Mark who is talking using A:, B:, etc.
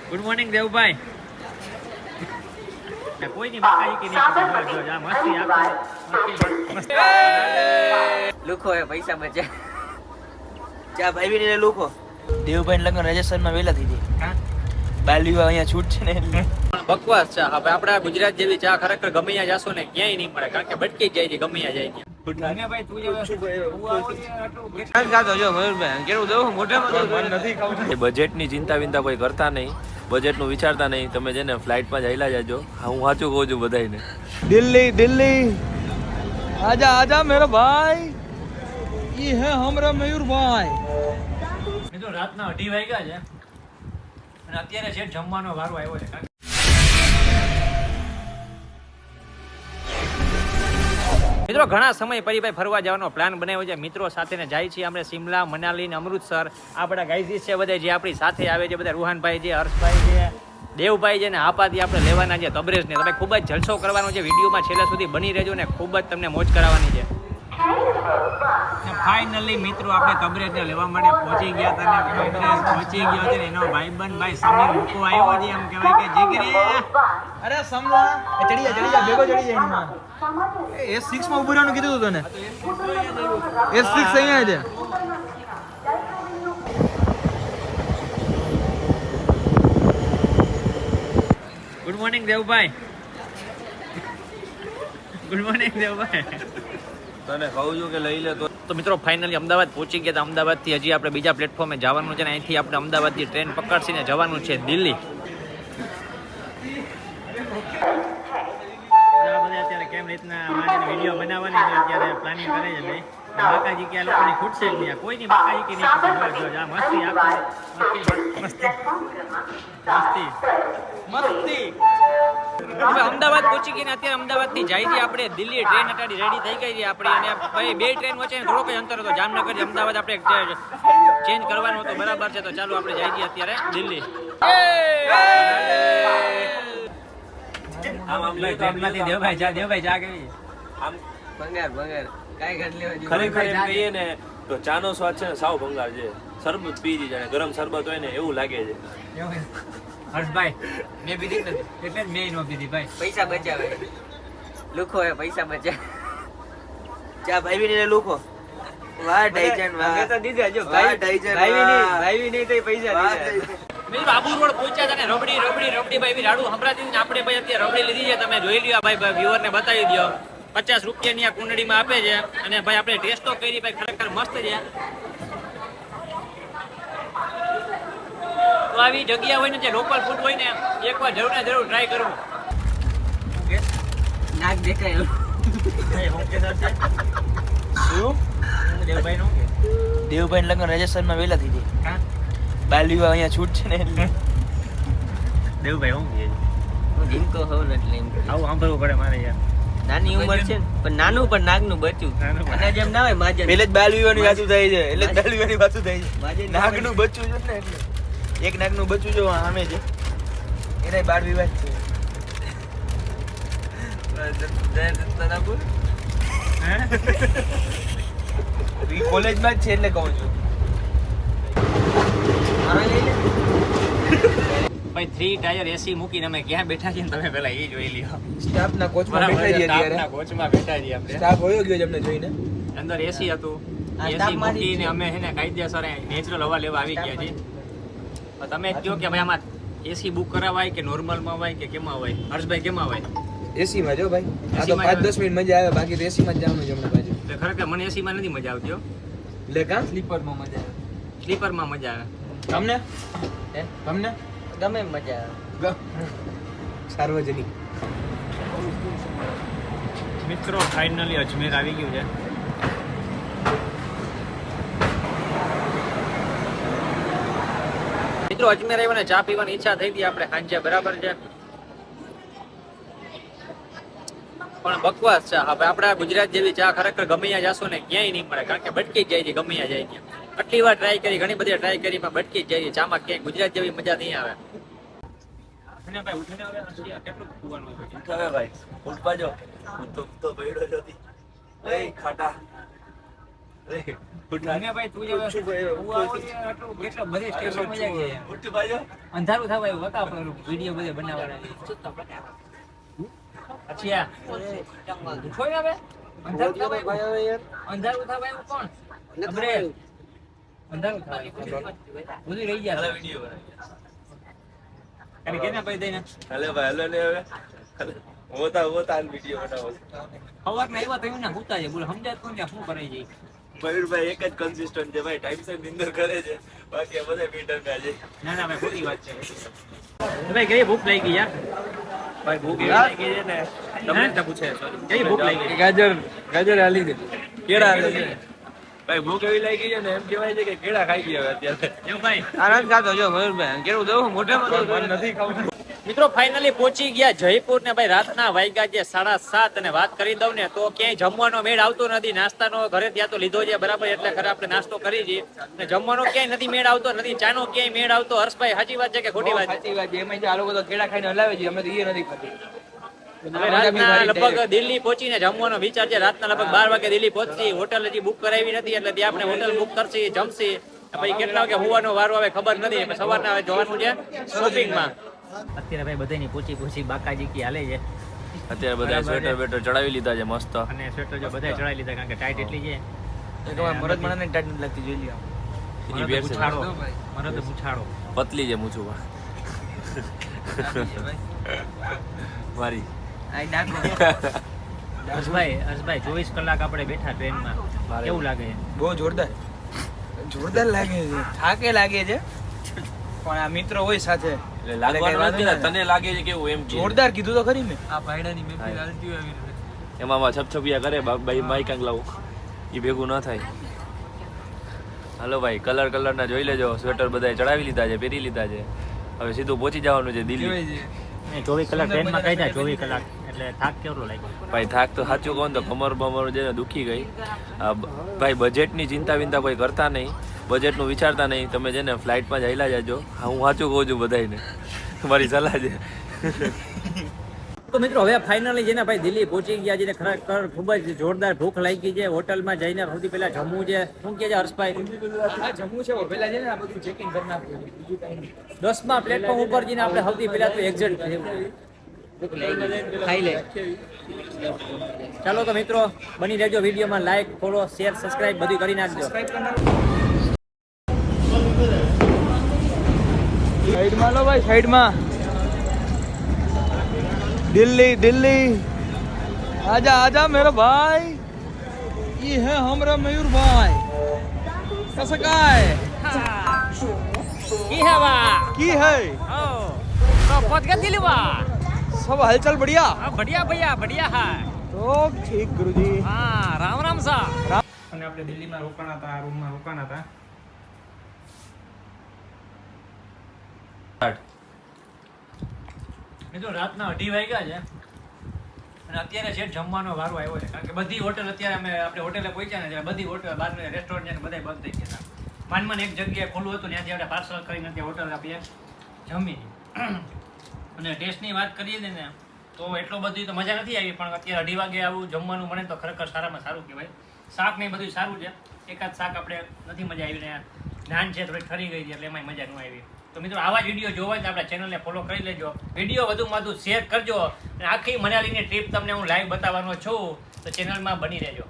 A: Good morning Devbhai. કોઈની બાકાજી કે નહીં જો આ મસ્તી
B: લુખો એ પૈસા બચે ચા ભાઈ ને લુખો દેવભાઈ લગ્ન રાજસ્થાનમાં વેલા થઈ જાય બાલીવા અહીંયા છૂટ છે ને એટલે
A: બકવાસ ચા. હવે આપડા ગુજરાત જેવી ચા ખરેખર ગમે ત્યાં જાશો ને ક્યાંય નહીં મળે, કારણ કે બટકી જાય છે ગમે ત્યાં જાય.
C: બજેટની ચિંતા વિંતા કોઈ કરતા નહીં, બજેટનું વિચારતા નહીં. તમે જેને ફ્લાઇટમાં જઈલા જાજો. હું સાચું કહું છું બધાને.
B: દિલ્હી દિલ્હી આજા આજા મેરા ભાઈ, ઈ હે હમરા મયુરભાઈ.
A: મિત્રો રાતના 2:30 વાગ્યા છે અને અત્યારે છે જમવાનો વારો આવ્યો છે. મિત્રો ઘણા સમય પરિભાઈ ફરવા જવાનો પ્લાન બનાવ્યો છે મિત્રો સાથે ને જાય છીએ આપણે શિમલા, મનાલી ને અમૃતસર. આપણા ગાઈઝીસ છે બધા જે આપણી સાથે આવે છે, બધા રૂહાનભાઈ છે, હર્ષભાઈ છે, દેવભાઈ છે ને આપાથી આપણે લેવાના છે તબરેજ ને. તમે ખૂબ જ જલસો કરવાનો છે, વિડીયોમાં છેલ્લા સુધી બની રહેજો ને ખૂબ જ તમને મોજ કરાવવાની છે. ફાઇનલી મિત્રો આપણે તબરેજ ને લેવા માટે પહોંચી ગયા હતા ને તબરેજ પહોંચી ગયો છે ને એનો ભાઈબંધ ભાઈ સમીર મૂકો આવ્યો છે. એમ કહેવાય કે જીગરી
B: અરે સમલા ચડી જા ભેગો ચડી જાય એમાં. S6 માં ઉભું રહેવાનું કીધું હતું તને. S6 અહીંયા છે.
A: Good morning Devbhai. Good morning Devbhai.
C: તને કહું છું કે લઈ લે
A: તો મિત્રો ફાઇનલી અમદાવાદ પહોંચી ગયા હતા. અમદાવાદથી હજી આપણે બીજા પ્લેટફોર્મે જવાનું છે ને અહીંથી આપણે અમદાવાદથી ટ્રેન પકડીને જવાનું છે દિલ્હી. બધા અત્યારે કેમ રીતના મારે વિડીયો બનાવવાની છે અત્યારે પ્લાનિંગ કરે છે ભાઈ. બાકાજી કે આ લોકોની ખૂટશે જ નહીં, કોઈની બાકાજી કે નહીં ખૂટશે. જો આ મસ્તી મસ્તી મસ્તી મસ્તી. હવે અમદાવાદ પહોંચી ગઈ ને અત્યારે અમદાવાદથી જાય છે આપણે દિલ્હી. ટ્રેન અટાડી રેડી થઈ ગઈ છે આપણી અને ભાઈ બે ટ્રેન વચ્ચે થોડોક જ અંતર હતો. જામનગરથી અમદાવાદ આપણે ચેન્જ કરવાનું હતું, બરાબર છે. તો ચાલો આપણે જાય છીએ અત્યારે દિલ્હી. દેવભાઈ ચા કેવી
B: ભંગાર ભંગાર કાઈ ઘટ લેવા
C: ખરેખર એમ કહીએ ને તો ચાનો સ્વાદ છે ને સાવ ભંગાર છે. શરબત પી જી જાણે ગરમ શરબત હોય ને એવું લાગે છે.
A: હર્ષભાઈ મેં પીધી નથી એટલે જ મેં નો પીધી ભાઈ.
B: પૈસા બચાવે લુખો એ પૈસા બચાવે ચા ભાઈ ને લુખો. વાહ ડાઈજન વાહ. મેં તો દીધા જો ભાઈ ડાઈજન ભાઈ ની તો પૈસા દીધા.
A: મિત્રો આબુ રોડ પહોંચ્યા હતા ને રબડી રબડી રબડી ભાઈ રાડુ હમણાં આપણે ભાઈ અત્યારે રબડી લીધી છે. તમે જોઈ લ્યો ભાઈ વ્યુઅર ને બતાવી દો. 50 રૂપિયાની આ કુંડળીમાં આપે છે અને ભાઈ આપણે ટેસ્ટ તો કરી ભાઈ ખરેખર મસ્ત છે. તો આવી જગ્યા હોય ને જે લોકલ ફૂડ હોય ને એકવાર જરૂર ને જરૂર ટ્રાય કરવું.
B: નાક દેખાય
A: દેવભાઈ નું
B: દેવભાઈ લગ્ન રાજસ્થાનમાં વેલા થઈ જાય બાલીવા અહીંયા છૂટ છે ને એટલે
A: દેવભાઈ હું
B: હું જીમકો હોઉં એટલે એમ
A: આવું સાંભળવું પડે મારે યાર.
B: નાની ઉંમર છે પણ નાનું પણ નાગનું બચ્ચું અને જેમ ના હોય માજે
C: એટલે જ બાલવીવાની વાતું થાય છે, એટલે જ બાલવીવાની વાતું થાય છે.
B: માજે
C: નાગનું બચ્ચું છે ને એટલે એક નાગનું બચ્ચું જો સામે છે એને બાળ વિવાહ છે. કોલેજમાં જ છે એટલે કહું છું.
A: ભાઈ 3 ટાયર એસી મૂકીને અમે ક્યાં બેઠા છીએ ને તમે પેલા એ જોઈ લ્યો.
C: સ્ટાફના કોચમાં બેઠા છીએ
A: સ્ટાફના કોચમાં બેઠા છીએ આપણે.
C: સ્ટાફ હોયો ગયો છે અમને જોઈને.
A: અંદર એસી હતું, એસી મૂકીને અમે છે ને કાયદેસર નેચરલ હવા લેવા આવી ગયા છીએ. તમે જ કહો કે ભાઈ આમાં એસી બુક કરાવાય કે નોર્મલમાં હોય કે કેમાં હોય? હર્ષભાઈ કેમાં હોય?
C: એસી માં જો ભાઈ આ તો 5-10 મિનિટ મજા આવે, બાકી તો એસી માં જ જવાનું છે હમણાં બાજુ.
A: એટલે ખરેખર મને એસી માં નથી મજા આવતી હો.
C: એટલે કા સ્લીપરમાં મજા આવે.
A: સ્લીપરમાં મજા આવે.
C: તમને તમને
B: ગમે મજા આવે
C: સાર્વજનિક.
A: મિત્રો ફાઇનલી અજમેર આવી ગયું છે. મિત્રો અજમેર આવ્યા ને ચા પીવાની ઈચ્છા થઈ હતી આપણે સાંજે, બરાબર છે. પણ બકવાસ ચા. હવે આપણા ગુજરાત જેવી ચા ખરેખર ગમે ત્યાં જાશો ને ક્યાંય નહીં મળે, કારણ કે બટકી જ જાય છે ગમે ત્યાં જાય ત્યાં. આટલી વાર ટ્રાય કરી, ઘણી બધી ટ્રાય કરી પણ બટકી જ જાય છે ચામાં. ક્યાંય ગુજરાત જેવી મજા નહીં આવે. ભાઈ ઉઠીને હવે કેટલું પીવાનું છે?
C: હવે ભાઈ ઉઠ પાજો તો બૈડો જતી. એ ખાટા
A: અને ભાઈ તું જ હવે તું આવો ને આટલું કેટલો બધી સ્ટેશન મજા ગઈ અંધારું થવા આવ્યું બકા આપણું વિડીયો બધે બનાવવાના પછી આ ઉઠો ને હવે અંધારું થવા આવ્યું અંધારું થવા આવ્યું કોણ અમરે અંધારું થવા આવ્યું બધું રહી ગયા અરે કેના ભાઈ દઈને
C: હાલે ભાઈ હાલો ને હવે હોતા વિડીયો બનાવો
A: સવારના આવ્યા તો એમને હુતા છે બોલે સમજાતું ને શું કરે છે
C: મયુરભાઈ એક જ કન્સિસ્ટન્ટ છે ભાઈ ટાઈમસર નિંદર કરે છે બાકી આ બધા મીટર ના છે
A: ના ના ભાઈ ખોટી વાત છે ભાઈ કઈ ભૂખ લાગી યાર
C: ભાઈ ભૂખ એવી લાગી છે ને તમને જ પૂછે
A: કઈ ભૂખ લાગી
C: ગાજર હાલી દે કેળા હાલી દે ભાઈ ભૂખ એવી લાગી છે ને એમ કહેવાય છે કે કેળા ખાઈ ગયા હવે અત્યારે
A: એવું ભાઈ
B: આનંદ ખાતો જો મયુરભાઈ કેવું દઉં મોઢામાં
C: નથી ખાવું
A: મિત્રો ફાઇનલી પહોંચી ગયા જયપુર ને ભાઈ રાતના વાગ્યા છે 7:30 અને વાત કરી દઉં ને તો ક્યાંય જમવાનો મેળ આવતો નથી નાસ્તાનો ઘરે ત્યાં તો લીધો છે બરાબર એટલે ખરે આપણે નાસ્તો કરી છીએ ને જમવાનો ક્યાંય નથી મેળ આવતો નથી ચાનો ક્યાંય મેળ આવતો હર્ષભાઈ સાચી વાત છે કે ખોટી વાત છે
B: સાચી વાત છે એમાં જે આ લોકો તો કેળા ખાઈને હલાવે છે અમે તો એ નથી ખાતી
A: હવે રાતના લગભગ દિલ્હી પહોંચીને જમવાનો વિચાર છે રાતના લગભગ 12 વાગે દિલ્હી પહોંચી હોટલ હજી બુક કરાવી નથી એટલે ત્યાં આપણે હોટલ બુક કરશી જમશી પછી કેટલા વાગે હોવાનો વારો આવે ખબર નથી સવારના હવે જવાનું છે શોપિંગમાં અત્યારે ભાઈ બધાની પૂછી બાકાજી કી હાલે છે
C: અત્યારે બધા સ્વેટર બેટર ચડાવી લીધા છે મસ્ત
A: અને સ્વેટર જો બધા ચડાવી લીધા કારણ કે ટાઈટ એટલી છે
B: મરદ મને ટાઈટ નથી લાગતી જોઈ લ્યો
C: એની બેર છે
A: મને તો પૂછાડો
C: પતલી છે મૂછું મારી
B: આઈ ડાકો
A: હર્ષભાઈ 24 કલાક આપણે બેઠા ટ્રેનમાં કેવું લાગે છે
B: બહુ જોરદાર લાગે છે થાકે લાગે છે પણ આ મિત્રો હોય સાથે
C: એટલે લાગવાનું નથી ને તને લાગે છે કેવું એમ કે
B: જોરદાર કીધું તો ખરી મેં
A: આ ભાઈડાની મેપી હાલતી આવી
C: એમાં છપછપિયા કરે ભાઈ માઈક લાવું એ ભેગું ન થાય હાલો ભાઈ કલર ના જોઈ લેજો સ્વેટર બધા ચડાવી લીધા છે પહેરી લીધા છે હવે સીધું પહોંચી જવાનું છે દિલ્હી
A: 24 કલાક ટ્રેનમાં કઈ જાય 24 કલાક એટલે થાક કેવડો લાગ્યો
C: ભાઈ થાક તો સાચું કહું તો કમર બમર જે દુખી ગઈ ભાઈ બજેટની ચિંતા વિંતા કોઈ કરતા નહીં બજેટનું વિચારતા નહીં તમે છે ને ફ્લાઇટમાં જ આવેલા જાજો હું સાચું કહું છું બધાને મારી સલાહ છે
A: તો મિત્રો હવે ફાઇનલી જેને ભાઈ દિલ્હી પહોંચી ગયા છે ખરેખર ખૂબ જ જોરદાર ભૂખ લાગી છે હોટલમાં જઈને સૌથી પહેલા જમવું છે શું કહે છે હર્ષભાઈ
B: જમવું છે પેલા છે ને આ બધું ચેકિંગ કરી નાખ્યું બીજું કઈ નહીં
A: 10મા પ્લેટફોર્મ ઉપર જઈને આપણે સૌથી પહેલા તો એક્ઝેટ ખાઈ લે ચાલો તો મિત્રો બની રહેજો વિડીયોમાં લાઈક ફોલો શેર સબસ્ક્રાઇબ બધું કરી નાખજો
B: સાઈડમાં લો ભાઈ સાઈડમાં दिल्ली आजा मेरा भाई ये है हमारा मयूर भाई कैसा काय
A: की है वा
B: की है
A: तो पहुंच गए दिल्ली वा
B: सब हलचल बढ़िया
A: बढ़िया भैया बढ़िया है
B: तो ठीक गुरुजी
A: हाँ राम राम सा અને આપણે દિલ્હીમાં રોકાણા હતા રૂમમાં રોકાણા હતા મિત્રો રાતના 2:30 વાગ્યા છે અને અત્યારે છે જમવાનો વારો આવ્યો છે કારણ કે બધી હોટલ અત્યારે આપણે હોટેલે પહોંચ્યા ને ત્યારે બધી હોટલ બહાર રેસ્ટોરન્ટ છે બધા બંધ થઈ ગયા હતા માનમાં એક જગ્યાએ ખુલ્લું હતું ત્યાંથી આપણે પાર્સલ કરીને ત્યાં હોટલ આપીએ જમી અને ટેસ્ટની વાત કરીએ ને તો એટલો બધી તો મજા નથી આવી પણ અત્યારે 2:30 વાગે આવું જમવાનું મળે તો ખરેખર સારામાં સારું કહેવાય શાક ને બધું સારું છે એકાદ શાક આપણે નથી મજા આવી ને નાન છે થોડી ઠરી ગઈ છે એટલે એમાં મજા ન આવી તો મિત્રો આવા જ વિડીયો જોવા હોય તો આપણા ચેનલને ફોલો કરી લેજો વિડીયો વધુમાં વધુ શેર કરજો અને આખી મનાલીની ટ્રીપ તમને હું લાઈવ બતાવવાનો છું તો ચેનલમાં બની રહેજો